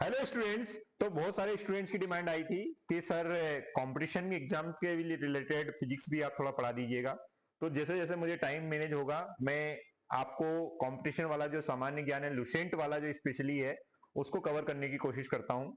Hello students. तो बहुत सारे स्टूडेंट्स की डिमांड आई थी कि सर कंपटीशन एग्जाम के रिलेटेड फिजिक्स भी आप थोड़ा पढ़ा दीजिएगा। तो जैसे जैसे मुझे टाइम मैनेज होगा मैं आपको कंपटीशन वाला जो सामान्य ज्ञान है लुसेंट वाला जो स्पेशली है उसको कवर करने की कोशिश करता हूँ।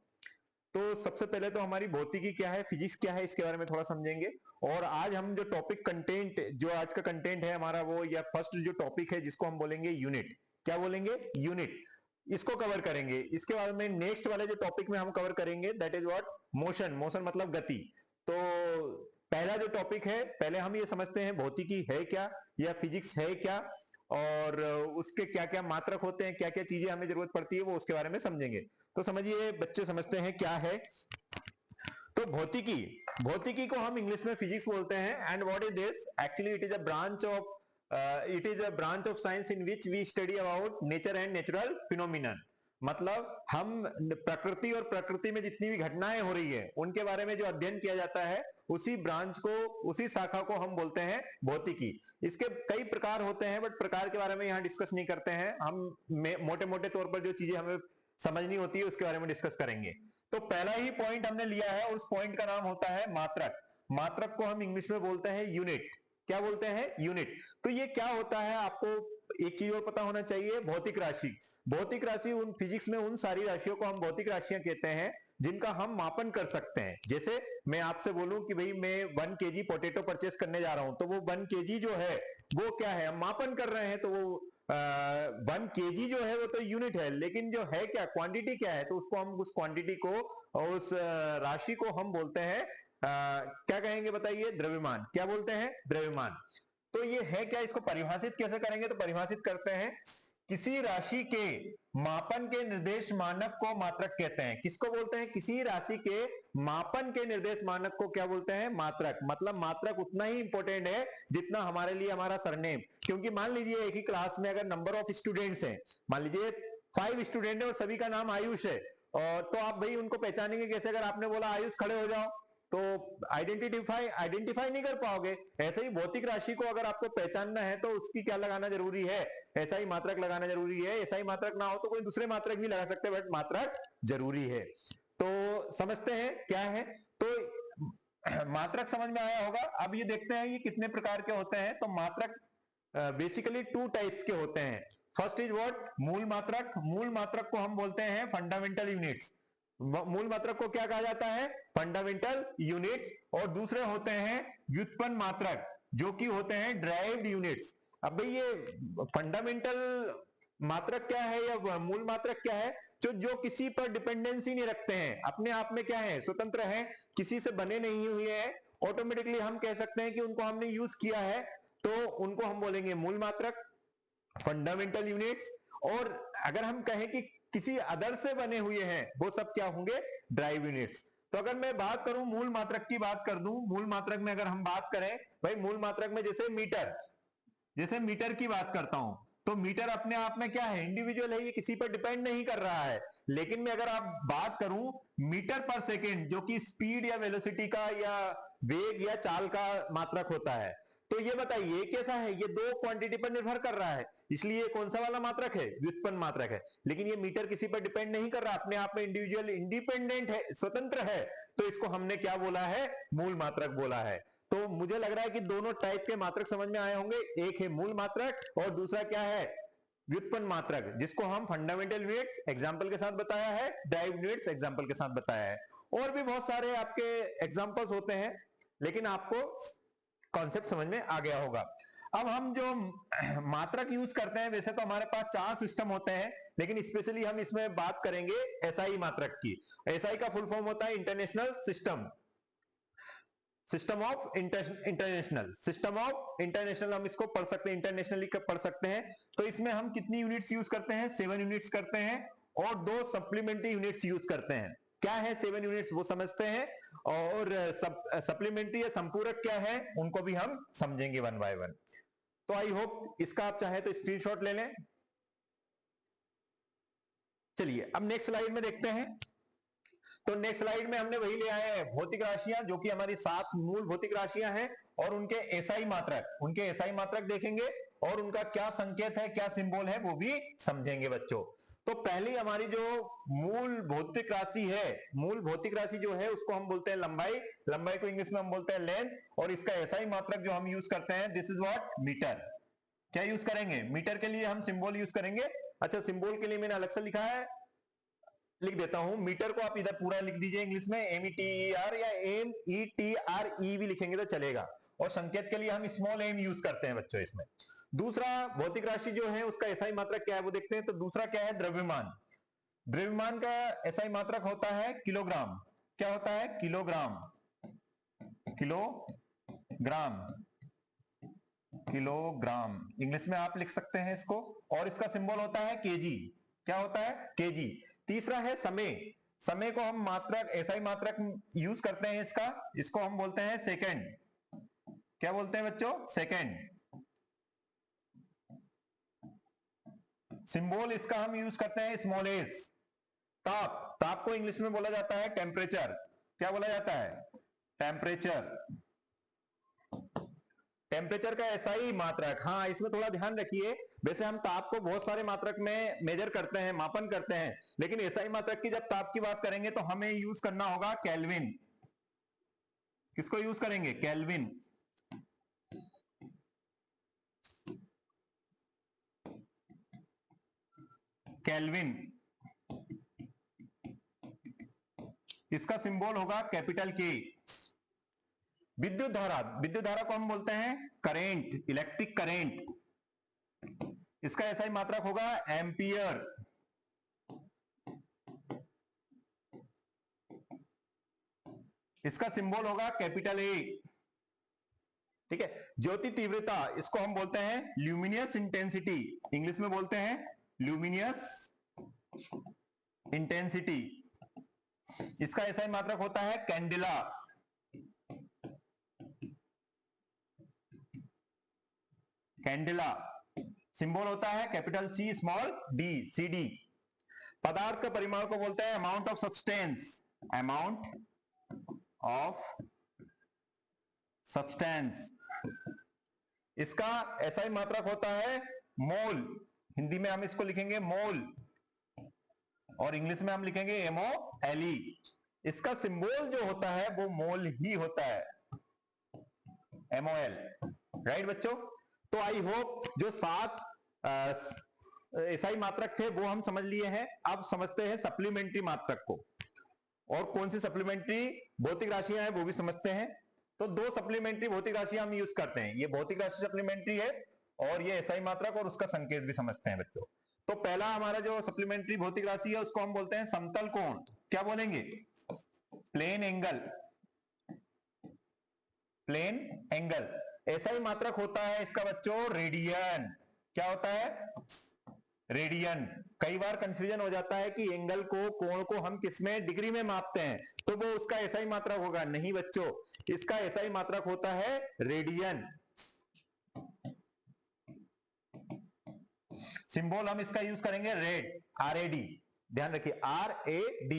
तो सबसे पहले तो हमारी भौतिकी क्या है, फिजिक्स क्या है, इसके बारे में थोड़ा समझेंगे। और आज हम जो टॉपिक कंटेंट जो आज का कंटेंट है हमारा वो या फर्स्ट जो टॉपिक है जिसको हम बोलेंगे यूनिट। क्या बोलेंगे? यूनिट। इसको कवर करेंगे। इसके बाद में नेक्स्ट वाले जो टॉपिक में हम कवर करेंगे that is what, motion. Motion मतलब गति। तो पहला जो टॉपिक है, पहले हम ये समझते हैं भौतिकी है क्या या फिजिक्स है क्या, और उसके क्या क्या मात्रक होते हैं, क्या क्या चीजें हमें जरूरत पड़ती है, वो उसके बारे में समझेंगे। तो समझिए बच्चे समझते हैं क्या है। तो भौतिकी, भौतिकी को हम इंग्लिश में फिजिक्स बोलते हैं। And what is this? Actually it is a branch of science in which we study about nature and natural phenomenon. मतलब हम प्रकृति और प्रकृति में जितनी भी घटनाएं हो रही है उनके बारे में जो अध्ययन किया जाता है उसी ब्रांच को, उसी शाखा को हम बोलते हैं भौतिकी। इसके कई प्रकार होते हैं बट प्रकार के बारे में यहां डिस्कस नहीं करते हैं हम। मोटे मोटे तौर पर जो चीजें हमें समझनी होती है उसके बारे में डिस्कस करेंगे। तो पहला ही पॉइंट हमने लिया है और उस पॉइंट का नाम होता है मात्रक। मात्रक को हम इंग्लिश में बोलते हैं यूनिट। क्या बोलते हैं? यूनिट। तो ये क्या होता है आपको एक चीज और पता होना चाहिए, भौतिक राशि। भौतिक राशि उन फिजिक्स में उन सारी राशियों को हम भौतिक राशियां कहते हैं जिनका हम मापन कर सकते हैं। जैसे मैं आपसे बोलूं कि भाई मैं 1 kg पोटैटो परचेस करने जा रहा हूं, तो वो 1 kg जो है वो क्या है, हम मापन कर रहे हैं। तो वो 1 kg जो है वो तो यूनिट है, लेकिन जो है क्या, क्वांटिटी क्या है, तो उसको हम उस क्वांटिटी को और उस राशि को हम बोलते हैं क्या कहेंगे बताइए? द्रव्यमान। क्या बोलते हैं? द्रव्यमान। तो ये है क्या, इसको परिभाषित कैसे करेंगे? तो परिभाषित करते हैं, किसी राशि के मापन के निर्देश मानक को मात्रक कहते हैं। किसको बोलते हैं? किसी राशि के मापन के निर्देश मानक को क्या बोलते हैं? मात्रक। मतलब मात्रक उतना ही इंपॉर्टेंट है जितना हमारे लिए हमारा सरनेम। क्योंकि मान लीजिए एक ही क्लास में अगर नंबर ऑफ स्टूडेंट्स हैं, मान लीजिए 5 स्टूडेंट है और सभी का नाम आयुष है, और तो आप भाई उनको पहचानेंगे कैसे? अगर आपने बोला आयुष खड़े हो जाओ तो आइडेंटिफाई नहीं कर पाओगे। ऐसे ही भौतिक राशि को अगर आपको पहचानना है तो उसकी क्या लगाना जरूरी है? ऐसा ही मात्रक लगाना जरूरी है। ऐसा ही मात्रक ना हो तो कोई दूसरे मात्रक भी लगा सकते हैं बट मात्रक जरूरी है। तो समझते हैं क्या है। तो मात्रक समझ में आया होगा। अब ये देखते हैं ये कितने प्रकार के होते हैं। तो मात्रक बेसिकली 2 टाइप्स के होते हैं। फर्स्ट इज व्हाट, मूल मात्रक। मूल मात्रक को हम बोलते हैं फंडामेंटल यूनिट्स। मूल मात्रक को क्या कहा जाता है? Fundamental units. और दूसरे होते हैं व्युत्पन्न मात्रक, जो कि होते हैं ड्राइव्ड यूनिट्स। अब भाई ये फंडामेंटल मात्रक क्या है या मूल मात्रक क्या है? जो किसी पर डिपेंडेंसी नहीं रखते हैं, अपने आप में क्या है, स्वतंत्र है, किसी से बने नहीं हुए हैं, ऑटोमेटिकली हम कह सकते हैं कि उनको हमने यूज किया है, तो उनको हम बोलेंगे मूल मात्रक, फंडामेंटल यूनिट्स। और अगर हम कहें कि किसी अदर से बने हुए हैं, वो सब क्या होंगे? Drive units. तो अगर मैं बात करूं मूल मात्रक की बात कर दूं, मूल मात्रक में अगर हम बात करें, भाई मूल मात्रक में जैसे मीटर, जैसे मीटर की बात करता हूं, तो मीटर अपने आप में क्या है? इंडिविजुअल है, ये किसी पर डिपेंड नहीं कर रहा है। लेकिन मैं अगर आप बात करूं मीटर पर सेकेंड, जो कि स्पीड या वेलोसिटी का या वेग या चाल का मात्रक होता है, तो ये बताइए कैसा है? ये दो क्वांटिटी पर निर्भर कर रहा है, इसलिए कौन सा वाला मात्रक है? व्युत्पन्न मात्रक है। लेकिन ये मीटर किसी पर डिपेंड नहीं कर रहा, अपने आप में इंडिविजुअल इंडिपेंडेंट है, स्वतंत्र है, तो इसको हमने क्या बोला है? मूल मात्रक बोला है। तो मुझे लग रहा है कि दोनों टाइप के मात्रक समझ में आए होंगे। एक है मूल मात्रक और दूसरा क्या है? व्युत्पन्न मात्रक, जिसको हम फंडामेंटल यूनिट्स एग्जांपल के साथ बताया है, ड्राइव यूनिट्स एग्जांपल के साथ बताया है। और भी बहुत सारे आपके एग्जांपल्स होते हैं, लेकिन आपको कॉन्सेप्ट समझ में आ गया होगा। अब हम जो मात्रक यूज करते हैं, वैसे तो हमारे पास 4 सिस्टम होते हैं, लेकिन स्पेशली हम इसमें बात करेंगे एसआई मात्रक की। एसआई का फुल फॉर्म होता है international system, system of international, system of international हम इसको पढ़ सकते हैं, इंटरनेशनली पढ़ सकते हैं। तो इसमें हम कितनी यूनिट्स यूज करते हैं? 7 यूनिट्स करते हैं, और 2 सप्लीमेंट्री यूनिट्स यूज करते हैं। क्या है 7 यूनिट्स, वो समझते हैं। और सप्लीमेंट्री या संपूरक क्या है, उनको भी हम समझेंगे वन बाय वन। तो आई होप इसका आप चाहे तो स्क्रीनशॉट ले लें। चलिए अब नेक्स्ट स्लाइड में देखते हैं। तो नेक्स्ट स्लाइड में हमने वही ले आए हैं, भौतिक राशियां, जो कि हमारी 7 मूल भौतिक राशियां हैं, और उनके एसआई मात्रक, उनके एसआई मात्रक देखेंगे, और उनका क्या संकेत है, क्या सिंबल है, वो भी समझेंगे बच्चों। तो पहली हमारी जो मूल भौतिक राशि है, मूल भौतिक राशि जो है उसको हम बोलते हैं लंबाई। लंबाई को इंग्लिश में हम बोलते हैं लेंथ, और इसका एसआई मात्रक जो हम यूज करते हैं, दिस इज व्हाट, मीटर। क्या यूज करेंगे? मीटर के लिए हम सिंबल यूज करेंगे। अच्छा, सिंबल के लिए मैंने अलग से लिखा है, लिख देता हूं। मीटर को आप इधर पूरा लिख दीजिए इंग्लिश में METER, या METRE भी लिखेंगे तो चलेगा। और संकेत के लिए हम स्मॉल m यूज करते हैं बच्चों इसमें। दूसरा भौतिक राशि जो है उसका एसआई मात्रक क्या है वो देखते हैं। तो दूसरा क्या है? द्रव्यमान। द्रव्यमान का एसआई मात्रक होता है किलोग्राम। क्या होता है? किलोग्राम। किलोग्राम, किलोग्राम इंग्लिश में आप लिख सकते हैं इसको। और इसका सिंबल होता है केजी। क्या होता है? केजी। तीसरा है समय। समय को हम मात्रक, एसआई मात्रक यूज करते हैं इसका, इसको हम बोलते हैं सेकंड। क्या बोलते हैं बच्चों? सेकंड। सिंबल इसका हम यूज करते हैं स्मॉल एस। ताप, ताप को इंग्लिश में बोला जाता है टेम्परेचर। क्या बोला जाता है? टेम्परेचर। टेम्परेचर का एसआई मात्रक, हाँ इसमें थोड़ा ध्यान रखिए। वैसे हम ताप को बहुत सारे मात्रक में मेजर करते हैं, मापन करते हैं, लेकिन एसआई मात्रक की जब ताप की बात करेंगे तो हमें यूज करना होगा केल्विन। किसको यूज करेंगे? केल्विन। केल्विन। इसका सिंबल होगा कैपिटल के। विद्युत धारा, विद्युत धारा को हम बोलते हैं करेंट, इलेक्ट्रिक करेंट। इसका एसआई मात्रक होगा एम्पियर। इसका सिंबल होगा कैपिटल ए। ठीक है। ज्योति तीव्रता, इसको हम बोलते हैं ल्यूमिनियस इंटेंसिटी। इंग्लिश में बोलते हैं ल्यूमिनियस इंटेंसिटी। इसका एसआई मात्रक होता है कैंडिला। कैंडिला। सिंबल होता है capital C small D, CD। पदार्थ का परिमाण को बोलते हैं amount of substance. Amount of substance. इसका एसआई मात्रक होता है मोल। हिंदी में हम इसको लिखेंगे मोल, और इंग्लिश में हम लिखेंगे MOLE। इसका सिंबल जो होता है वो मोल ही होता है, MOL। राइट बच्चों? तो आई होप जो 7 एसआई मात्रक थे वो हम समझ लिए हैं। अब समझते हैं सप्लीमेंट्री मात्रक को, और कौन सी सप्लीमेंट्री भौतिक राशियां हैं वो भी समझते हैं। तो 2 सप्लीमेंट्री भौतिक राशियां हम यूज करते हैं, ये भौतिक राशि सप्लीमेंट्री है, और ये एसआई मात्रक और उसका संकेत भी समझते हैं बच्चों। तो पहला हमारा जो सप्लीमेंट्री भौतिक राशि है उसको हम बोलते हैं समतल कोण। क्या बोलेंगे? Plane angle. Plane angle. SI मात्रक होता है इसका बच्चों रेडियन। क्या होता है? रेडियन। कई बार कंफ्यूजन हो जाता है कि एंगल को, कोण को हम किसमें, डिग्री में मापते हैं, तो वो उसका एसआई मात्रक होगा। नहीं बच्चों, इसका एसआई मात्रक होता है रेडियन। सिंबल हम इसका यूज करेंगे रेड, RAD। ध्यान रखिए, RAD।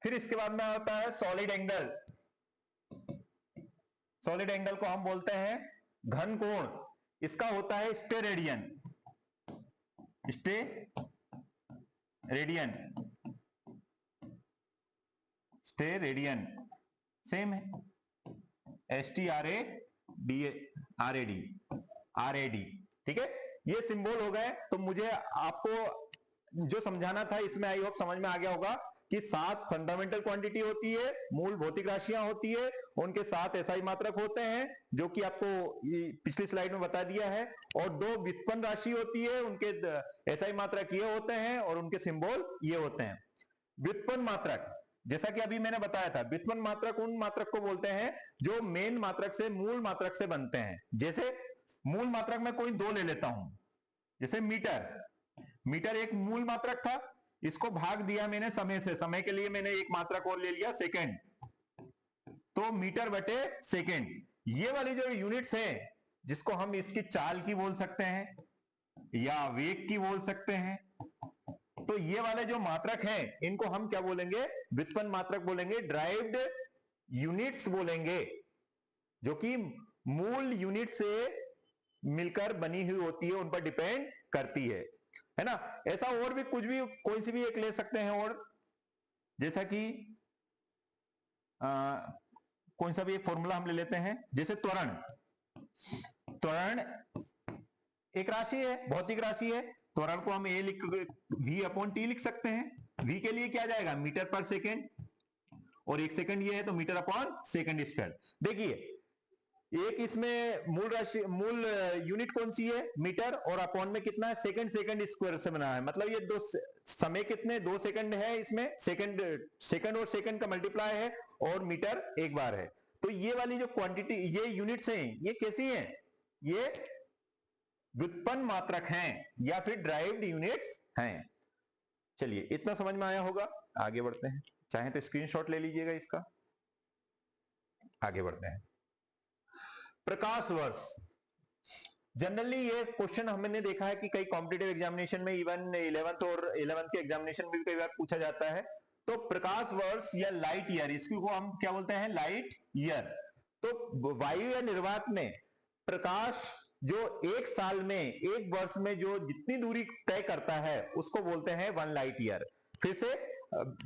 फिर इसके बाद में आता है सॉलिड एंगल। सॉलिड एंगल को हम बोलते हैं घन कोण। इसका होता है स्टेरेडियन। स्टेरेडियन। स्टेरेडियन सेम है, STRAD। ठीक है। ये सिंबल हो गए। तो मुझे आपको जो समझाना था इसमें आई होप समझ में आ गया होगा कि 7 फंडामेंटल क्वांटिटी होती है, मूल भौतिक राशियां होती है, उनके 7 एसआई मात्रक होते हैं जो कि आपको पिछली स्लाइड में बता दिया है, और 2 व्युत्पन्न राशि होती है, उनके एसआई मात्रक ये होते हैं और उनके सिंबल ये होते हैं। व्युत्पन्न मात्रक, जैसा कि अभी मैंने बताया था, व्युत्पन्न मात्रक उन मात्रक को बोलते हैं जो मेन मात्रक से, मूल मात्रक से बनते हैं। जैसे मूल मात्रक में कोई 2 ले लेता हूं, जैसे मीटर। मीटर एक मूल मात्रक था, इसको भाग दिया मैंने समय से, समय के लिए मैंने एक मात्रक और ले लिया सेकंड, तो मीटर बटे सेकंड। ये वाली जो यूनिट्स है, जिसको हम इसकी चाल की बोल सकते हैं या वेग की बोल सकते हैं, तो ये वाले जो मात्रक हैं इनको हम क्या बोलेंगे? व्युत्पन्न मात्रक बोलेंगे, ड्राइव्ड यूनिट्स बोलेंगे, जो कि मूल यूनिट से मिलकर बनी हुई होती है, उन पर डिपेंड करती है। है ना। ऐसा और भी कुछ भी, कोई सी भी एक ले सकते हैं, और जैसा कि कौन सा भी एक फॉर्मूला हम ले लेते हैं, जैसे त्वरण। त्वरण एक राशि है, भौतिक राशि है। त्वरण को हम ए लिख v अपॉन टी लिख सकते हैं। v के लिए क्या जाएगा, मीटर पर सेकेंड, और एक सेकंड ये है तो मीटर अपॉन सेकंड स्क्वायर। देखिए एक इसमें मूल राशि, मूल यूनिट कौन सी है, मीटर, और अपॉन में कितना है, सेकंड, सेकंड स्क्वायर से बना है। मतलब ये दो समय कितने, 2 सेकंड है इसमें, सेकंड, सेकंड और सेकंड का मल्टीप्लाई है, और मीटर एक बार है। तो ये वाली जो क्वांटिटी, ये यूनिट्स हैं, ये कैसी हैं, ये व्युत्पन्न मात्रक हैं या फिर ड्राइव्ड यूनिट्स हैं। चलिए इतना समझ में आया होगा, आगे बढ़ते हैं। चाहे तो स्क्रीनशॉट ले लीजिएगा इसका। आगे बढ़ते हैं। प्रकाश वर्ष, जनरली ये क्वेश्चन हमने देखा है कि कई कॉम्पिटिटिव एग्जामिनेशन में, इवन 11th और 11th के एग्जामिनेशन में भी कई बार पूछा जाता है। तो प्रकाश वर्ष या लाइट ईयर, इसको हम क्या बोलते हैं, लाइट ईयर। तो वायु या निर्वात में प्रकाश जो एक साल में, एक वर्ष में जो जितनी दूरी तय करता है उसको बोलते हैं 1 लाइट ईयर। फिर से,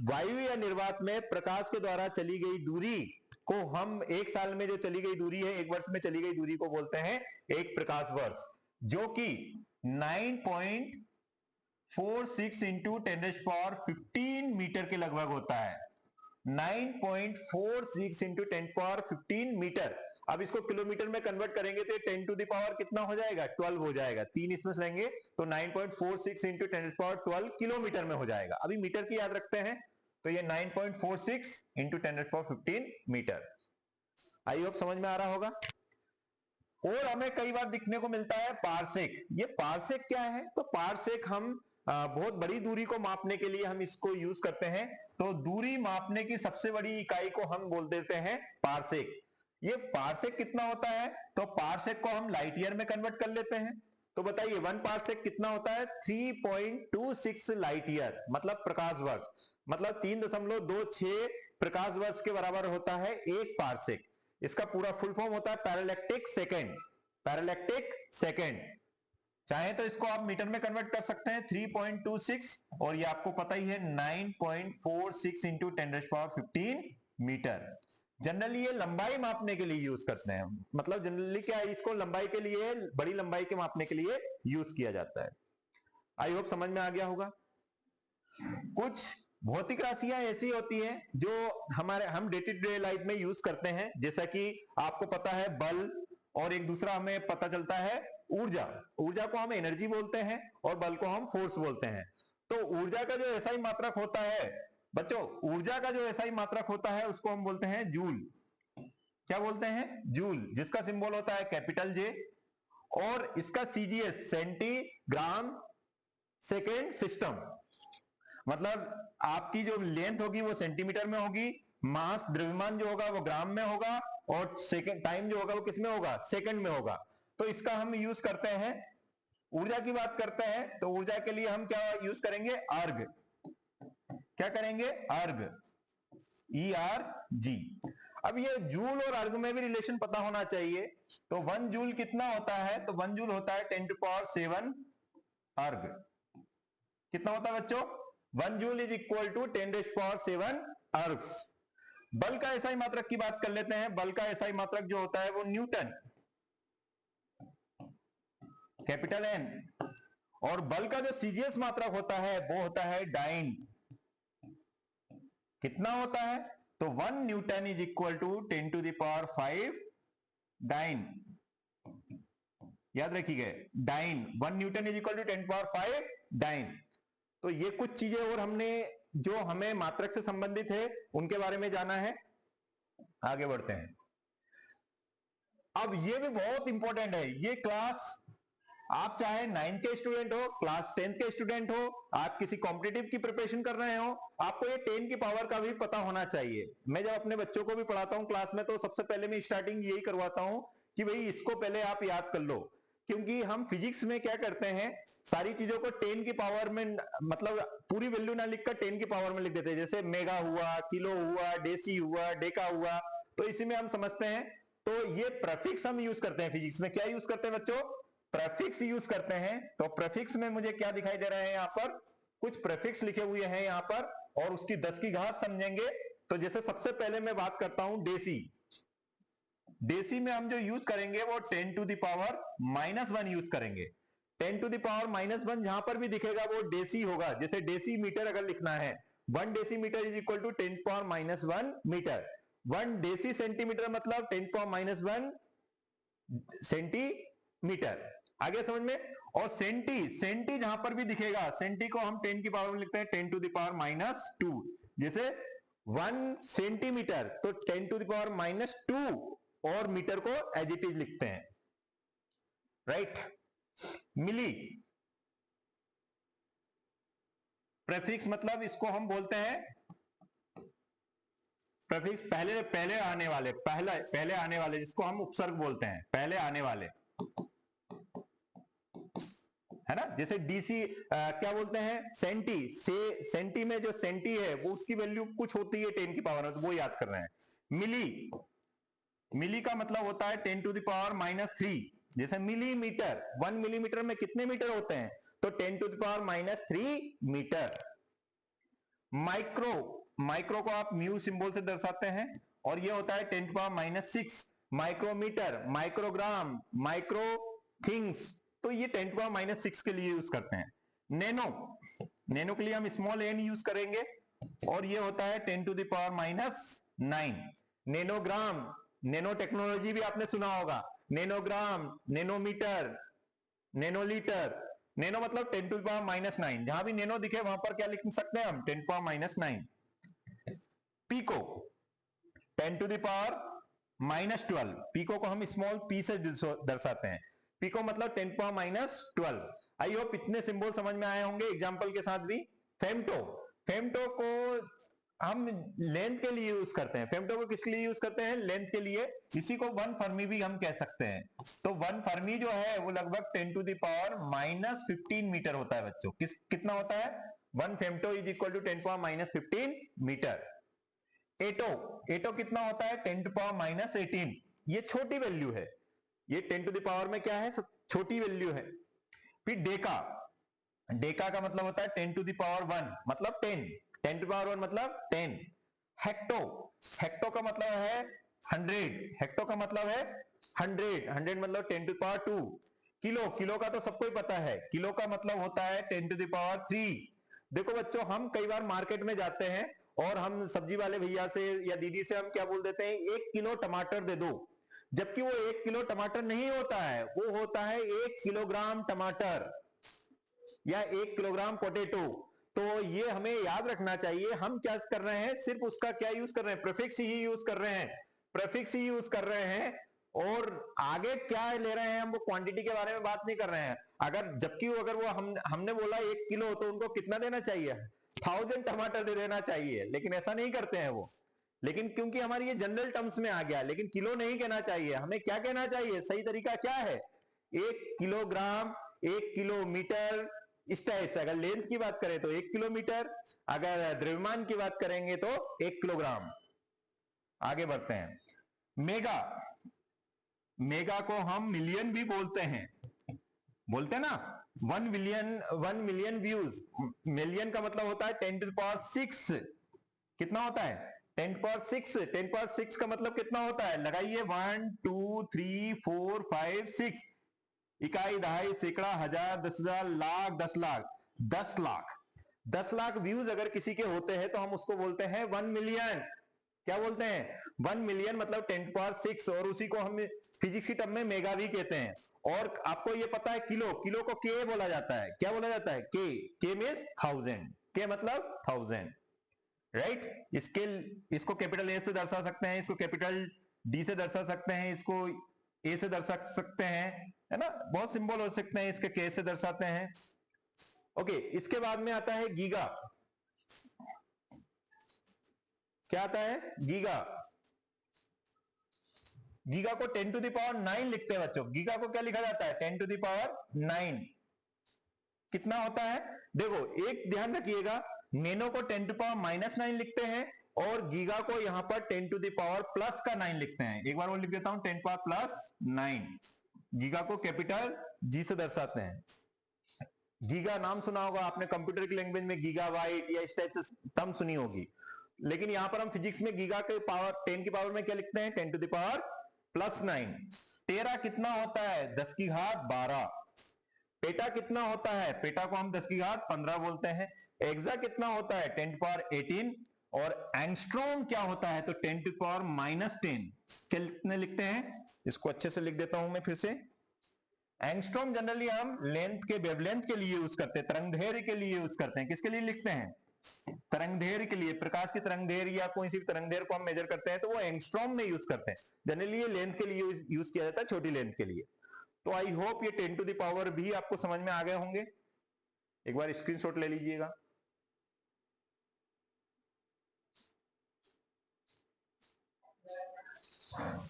वायु या निर्वात में प्रकाश के द्वारा चली गई दूरी को हम, एक साल में जो चली गई दूरी है, एक वर्ष में चली गई दूरी को बोलते हैं एक प्रकाश वर्ष, जो कि 9.46 इंटू 10⁻15 मीटर के लगभग होता है। 9.46 इंटू 10⁻15 मीटर। अब इसको किलोमीटर में कन्वर्ट करेंगे तो 10 टू द पावर कितना हो जाएगा, 12 हो जाएगा। 3 इसमें से लेंगे तो 9.46 इंटू 10⁻12 किलोमीटर में हो जाएगा। अभी मीटर की याद रखते हैं, तो ये 9.46 इंटू 10⁻15 मीटर। आई होप समझ में आ रहा होगा। और हमें कई बार दिखने को मिलता है पारसेक। ये पारसेक क्या है, तो पारसेक हम बहुत बड़ी दूरी को मापने के लिए हम इसको यूज करते हैं। तो दूरी मापने की सबसे बड़ी इकाई को हम बोल देते हैं पारसेक। ये पारसेक कितना होता है, तो पारसेक को हम लाइट ईयर में कन्वर्ट कर लेते हैं। तो बताइए 1 पारसेक कितना होता है, 3.26 लाइट ईयर, मतलब प्रकाश वर्ष, मतलब 3.26 प्रकाश वर्ष के बराबर होता है एक पारसेक। इसका पूरा फुल फॉर्म होता है पैरालैक्टिक सेकेंड। पैरालैक्टिक सेकेंड, चाहे तो इसको आप मीटर में कन्वर्ट कर सकते हैं 3.26, और ये आपको पता ही है 9.46 इंटू 10⁻15 मीटर। जनरली ये लंबाई मापने के लिए यूज करते हैं, मतलब जनरली क्या है, इसको लंबाई के लिए, बड़ी लंबाई के मापने के लिए यूज किया जाता है। आई होप समझ में आ गया होगा। कुछ भौतिक राशियां ऐसी होती हैं जो हम डे टू डे लाइफ में यूज करते हैं, जैसा कि आपको पता है बल, और एक दूसरा हमें पता चलता है ऊर्जा। ऊर्जा को हम एनर्जी बोलते हैं और बल को हम फोर्स बोलते हैं। तो ऊर्जा का जो ऐसा ही मात्रक होता है बच्चों, ऊर्जा का जो ऐसा ही मात्रक होता है उसको हम बोलते हैं जूल। क्या बोलते हैं, जूल, जिसका सिंबल होता है कैपिटल जे, और इसका सीजीएस सेंटीग्राम सेकेंड सिस्टम। मतलब आपकी जो लेंथ होगी वो सेंटीमीटर में होगी, मास, द्रव्यमान जो होगा वो ग्राम में होगा, और सेकंड टाइम जो होगा वो किस में होगा, सेकंड में होगा। तो इसका हम यूज करते हैं, ऊर्जा की बात करते हैं तो ऊर्जा के लिए हम क्या यूज करेंगे, अर्ग। क्या करेंगे, अर्ग, ERG। अब ये जूल और अर्ग में भी रिलेशन पता होना चाहिए। तो 1 जूल कितना होता है, तो 1 जूल होता है 10⁻7 अर्ग। कितना होता है बच्चों, 1 जूल इज इक्वल टू 10⁻7 अर्ग्स। बल का एसआई मात्रक की बात कर लेते हैं। बल का एसआई मात्रक जो होता है वो न्यूटन, कैपिटल N, और बल का जो सीजीएस मात्रक होता है वो होता है डाइन। कितना होता है, तो 1 newton is equal to 10⁵ dyne. याद रखिएगा, dyne, 1 newton is equal to 10⁵ dyne. तो ये कुछ चीजें और हमने जो हमें मात्रक से संबंधित है उनके बारे में जाना है। आगे बढ़ते हैं। अब ये भी बहुत इंपॉर्टेंट है, ये क्लास, आप चाहे 9th के स्टूडेंट हो, क्लास 10th के स्टूडेंट हो, आप किसी कॉम्पिटिटिव की प्रिपरेशन कर रहे हो, आपको ये 10 की पावर का भी पता होना चाहिए। मैं जब अपने बच्चों को भी पढ़ाता हूं क्लास में, तो सबसे पहले मैं स्टार्टिंग यही करवाता हूं कि भाई इसको पहले आप याद कर लो। क्योंकि हम फिजिक्स में क्या करते हैं, सारी चीजों को 10 की पावर में, मतलब पूरी वैल्यू ना लिखकर 10 की पावर में लिख देते हैं। जैसे मेगा हुआ, किलो हुआ, डेसी हुआ, डेका हुआ, तो इसी में हम समझते हैं। तो ये प्रीफिक्स हम यूज करते हैं फिजिक्स में। क्या यूज करते हैं बच्चों, प्रेफिक्स यूज करते हैं, तो प्रेफिक्स में मुझे क्या दिखाई दे रहा है, यहां पर कुछ प्रेफिक्स लिखे हुए हैं यहां पर, और उसकी 10 की घात समझेंगे। तो जैसे सबसे पहले मैं बात करता हूं डेसी। डेसी में हम जो यूज करेंगे वो 10 टू द पावर -1 यूज करेंगे। 10 टू द पावर -1 जहां पर भी दिखेगा वो डेसी होगा। जैसे डेसी मीटर अगर लिखना है, 1 decimetre is equal to 10 power -1 metre. 1 deci centimetre मतलब 10 पावर -1 सेंटीमीटर। आगे समझ में। और सेंटी, सेंटी जहां पर भी दिखेगा, सेंटी को हम 10 की पावर में लिखते हैं 10 टू द पावर -2। जैसे 1 सेंटीमीटर तो 10 टू द पावर -2, और मीटर को एज इट इज लिखते हैं, राइट। मिली, प्रेफिक्स मतलब इसको हम बोलते हैं प्रेफिक्स पहले पहले आने वाले, पहले आने वाले जिसको हम उपसर्ग बोलते हैं, पहले आने वाले, है ना। जैसे डीसी क्या बोलते हैं, सेंटी से, सेंटी में जो सेंटी है वो उसकी वैल्यू कुछ होती है 10 की पावर में, तो वो याद कर रहे हैं। मिली, मिली का मतलब होता है 10 टू द पावर -3। जैसे मिलीमीटर, 1 मिलीमीटर में कितने मीटर होते हैं, तो 10 to the power -3 metre. Micro, micro को आप म्यू सिंबल से दर्शाते हैं, और ये होता है 10 to power -6। Micrometre, microgram, micro things, तो ये 10 टू पावर -6 के लिए यूज करते हैं। नैनो, नैनो के लिए हम स्मॉल एन यूज करेंगे, और ये होता है 10 to the power -9। Nanogram, nano technology भी आपने सुना होगा, नैनोग्राम, नैनोमीटर, नैनोलीटर। नैनो मतलब 10 टू द पावर -9, जहां भी नैनो दिखे वहां पर क्या लिख सकते हैं हम, 10 power -9। Pico, 10 to the power -12। Pico को हम स्मॉल पी से दर्शाते हैं। पीको मतलब 10 पावर -12। आई होप इतने सिंबल समझ में आए होंगे एग्जांपल के साथ भी। फेमटो, फेमटो को हम लेंथ के लिए यूज करते हैं। फेमटो को किस लिए यूज करते हैं, लेंथ के लिए। इसी को 1 फर्मी भी हम कह सकते हैं। तो 1 फर्मी जो है वो लगभग 10 टू द पावर -15 मीटर होता है बच्चों। कितना होता है, 1 femto is equal to 10 power -15 metre. Atto, atto कितना होता है, 10 टू पावर -18। ये छोटी वैल्यू है, ये 10 टू द पावर में क्या है, छोटी वैल्यू है। फिर डेका, डेका का मतलब होता है 10 टू द पावर 1 मतलब 10, 10 टू पावर 1 मतलब 10। हेक्टो, हेक्टो का मतलब है 100, हेक्टो का मतलब है 100, 100 मतलब 10 टू पावर 2। किलो, किलो का तो सबको ही पता है, किलो का मतलब होता है 10 टू द पावर 3। देखो बच्चों, हम कई बार मार्केट में जाते हैं और हम सब्जी वाले भैया से या दीदी से हम क्या बोल देते हैं, 1 किलो टमाटर दे दो, जबकि वो 1 किलो टमाटर नहीं होता है, वो होता है 1 किलोग्राम टमाटर या 1 किलोग्राम पोटैटो। तो ये हमें याद रखना चाहिए, हम क्या कर रहे हैं, सिर्फ उसका क्या यूज कर रहे हैं, प्रीफिक्स ही यूज कर रहे हैं, प्रीफिक्स ही यूज कर रहे हैं, और आगे क्या ले रहे हैं हम, वो क्वांटिटी के बारे में बात नहीं कर रहे हैं। अगर जबकि वो अगर वो हमने बोला 1 किलो, तो उनको कितना देना चाहिए, 1000 टमाटर दे देना चाहिए, लेकिन ऐसा नहीं करते हैं वो। लेकिन क्योंकि हमारी ये जनरल टर्म्स में आ गया, लेकिन किलो नहीं कहना चाहिए, हमें क्या कहना चाहिए, सही तरीका क्या है, 1 किलोग्राम, 1 किलोमीटर, इस टाइप से। अगर लेंथ की बात करें तो 1 किलोमीटर, अगर द्रव्यमान की बात करेंगे तो 1 किलोग्राम। आगे बढ़ते हैं। मेगा, मेगा को हम मिलियन भी बोलते हैं, बोलते हैं ना। 1 मिलियन, 1 मिलियन व्यूज, मिलियन का मतलब होता है 10 टू द पावर 6। कितना होता है, 10 पावर 6। 10 पावर 6 का मतलब कितना होता है, लगाइए, 1 2 3 4 5 6। इकाई, दहाई, सैकड़ा, हजार, 10,000, लाख, 10 लाख, 10 लाख, 10 लाख व्यूज अगर किसी के होते हैं तो हम उसको बोलते हैं 1 मिलियन। क्या बोलते हैं, 1 मिलियन मतलब 10 पावर 6, और उसी को हम फिजिक्स की टर्म में मेगा भी कहते हैं। और आपको ये पता है, किलो, किलो को के बोला जाता है, क्या बोला जाता है, के मींस 1000, के मतलब 1000, राइट। इसके, इसको कैपिटल ए से दर्शा सकते हैं, इसको कैपिटल डी से दर्शा सकते हैं, इसको ए से दर्शा सकते हैं, है ना, बहुत सिंबल हो सकते हैं, इसके के से दर्शाते हैं। ओके, इसके बाद में आता है गीगा। क्या आता है, गीगा। गीगा को 10 टू द पावर 9 लिखते हैं बच्चों, गीगा को क्या लिखा जाता है, 10 टू द पावर 9। कितना होता है, देखो एक ध्यान रखिएगा, नैनो को 10 टू पावर -9 लिखते हैं, और गीगा को यहां पर 10 टू द पावर +9 लिखते हैं। एक बार वो लिख देता हूं, 10 पावर +9। गीगा को कैपिटल जी से दर्शाते हैं। गीगा नाम सुना होगा आपने, कंप्यूटर की लैंग्वेज में गीगाबाइट या इस टाइप से टर्म सुनी होगी, लेकिन यहां पर हम फिजिक्स में गीगा के पावर 10 की पावर में क्या लिखते हैं, 10 टू द पावर +9। टेरा कितना होता है, 10 की घात 12। पेटा कितना होता है, पेटा को हम 10 की घात 15 बोलते हैं। एक्सा कितना होता है, 10 टू पावर 18। और एंगस्ट्रॉम क्या होता है, तो 10 टू पावर -10। कितने लिखते हैं, इसको अच्छे से लिख देता हूं मैं फिर से। एंगस्ट्रॉम जनरली हम लेंथ के, वेवलेंथ के लिए यूज करते हैं, तरंगदैर्घ्य के लिए यूज करते हैं। किसके लिए लिखते हैं, तरंगदैर्घ्य के लिए। प्रकाश की तरंगदैर्घ्य या कोई सी तरंगदैर्घ्य को हम मेजर करते हैं तो वो एंगस्ट्रॉम में यूज करते हैं। जनरली ये लेंथ के लिए यूज किया जाता है, छोटी लेंथ के लिए। तो आई होप ये 10 टू द पावर भी आपको समझ में आ गए होंगे। एक बार स्क्रीनशॉट ले लीजिएगा।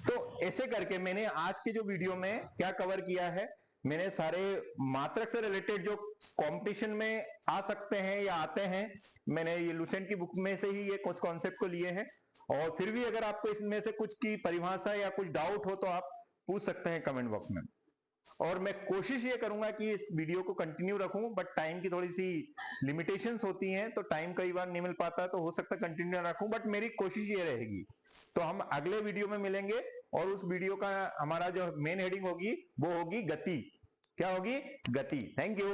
तो ऐसे करके मैंने आज के जो वीडियो में क्या कवर किया है, मैंने सारे मात्रक से रिलेटेड जो कंपटीशन में आ सकते हैं या आते हैं, मैंने ये लुसेंट की बुक में से ही ये कुछ कॉन्सेप्ट को लिए हैं। और फिर भी अगर आपको इसमें से कुछ की परिभाषा या कुछ डाउट हो तो आप पूछ सकते हैं कमेंट बॉक्स में। और मैं कोशिश ये करूंगा कि इस वीडियो को कंटिन्यू रखूं, बट टाइम की थोड़ी सी लिमिटेशंस होती हैं, तो टाइम कई बार नहीं मिल पाता, तो हो सकता है कंटिन्यू रखूं, बट मेरी कोशिश ये रहेगी। तो हम अगले वीडियो में मिलेंगे और उस वीडियो का हमारा जो मेन हेडिंग होगी वो होगी गति। क्या होगी, गति। Thank you.